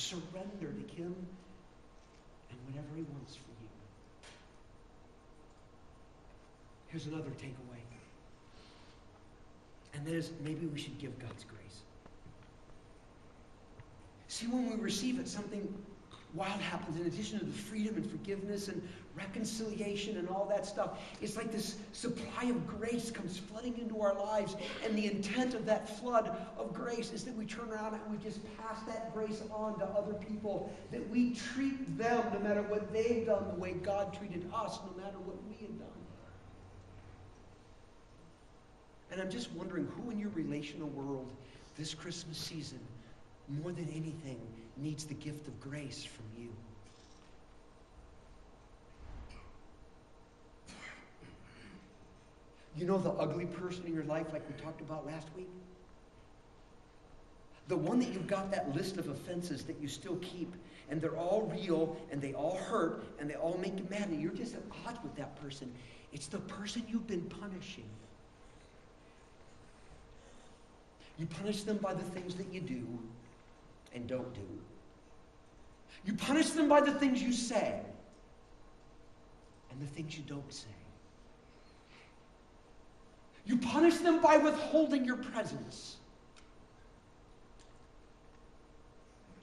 surrender to Him and whatever He wants for you. Here's another takeaway. And that is, maybe we should give God's grace. See, when we receive it, something wild happens. In addition to the freedom and forgiveness and reconciliation and all that stuff, it's like this supply of grace comes flooding into our lives. And the intent of that flood of grace is that we turn around and we just pass that grace on to other people. That we treat them, no matter what they've done, the way God treated us, no matter what we had done. And I'm just wondering who in your relational world this Christmas season, more than anything, needs the gift of grace from you. You know the ugly person in your life like we talked about last week? The one that you've got that list of offenses that you still keep, and they're all real, and they all hurt, and they all make you mad, and you're just at odds with that person. It's the person you've been punishing. You punish them by the things that you do and don't do. You punish them by the things you say and the things you don't say. You punish them by withholding your presence.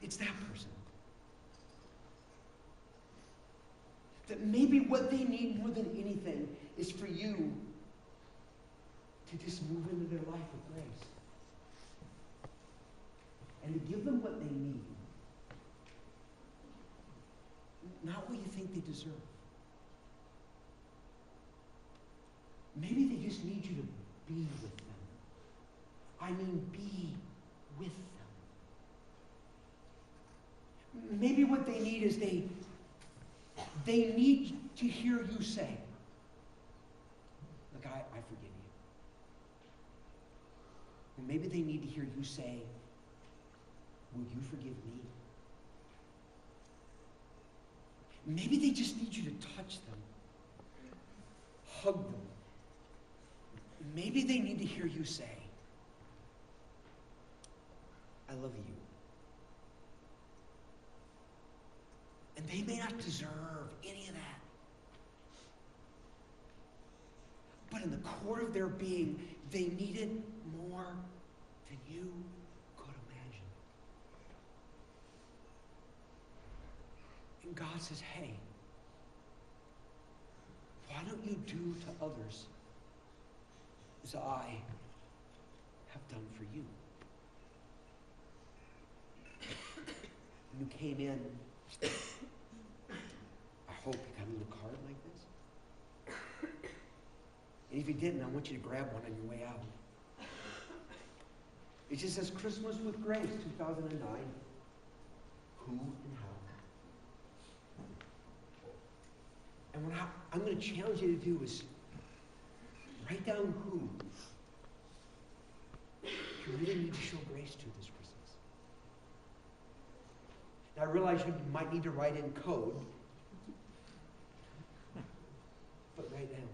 It's that person. That maybe what they need more than anything is for you to just move into their life with grace. And to give them what they need. Not what you think they deserve. Maybe they just need you to be with them. I mean, be with them. Maybe what they need is they need to hear you say, look, I forgive you. Or maybe they need to hear you say, will you forgive me? Maybe they just need you to touch them, hug them. Maybe they need to hear you say, I love you. And they may not deserve any of that. But in the core of their being, they need it more than you could imagine. And God says, hey, why don't you do to others as I have done for you? When you came in, I hope you come in a card like this. And if you didn't, I want you to grab one on your way out. It just says Christmas with Grace, 2009. Who and how. And what I'm going to challenge you to do is write down who you really need to show grace to this Christmas. Now, I realize you might need to write in code, but write down.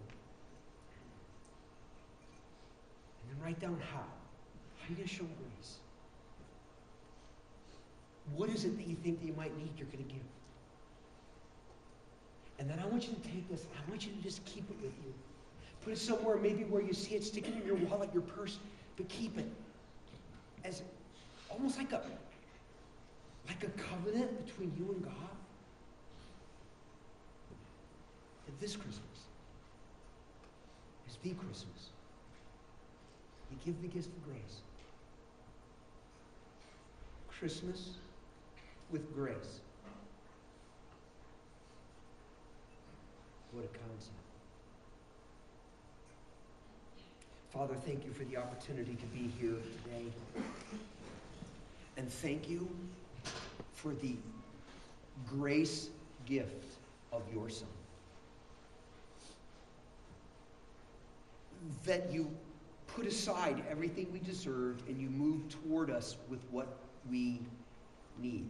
And then write down how. How are you going to show grace? What is it that you think that you might need you're going to give? And then I want you to take this, I want you to just keep it with you. Put it somewhere maybe where you see it, stick it in your wallet, your purse, but keep it as almost like a covenant between you and God. That this Christmas is the Christmas. You give the gift of grace. Christmas with grace. What a concept. Father, thank you for the opportunity to be here today. And thank you for the grace gift of your Son. That you put aside everything we deserved and you moved toward us with what we need.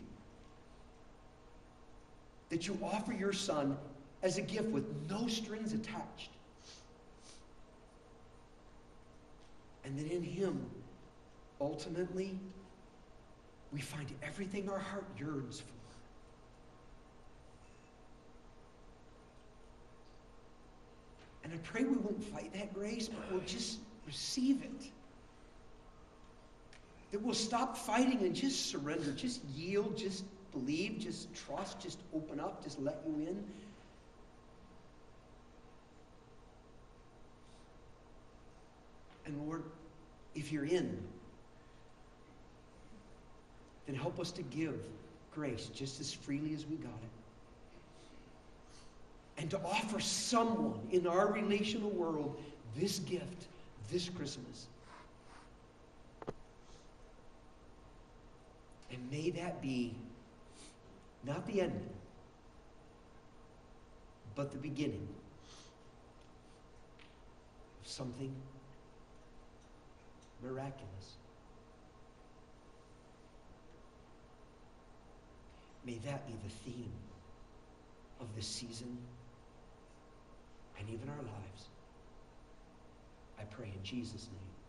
That you offer your Son as a gift with no strings attached. And that in him, ultimately, we find everything our heart yearns for. And I pray we won't fight that grace, but we'll just receive it. That we'll stop fighting and just surrender, just yield, just believe, just trust, just open up, just let you in. And Lord, if you're in, then help us to give grace just as freely as we got it. And to offer someone in our relational world this gift this Christmas. And may that be not the ending, but the beginning of something miraculous. May that be the theme of this season and even our lives. I pray in Jesus' name.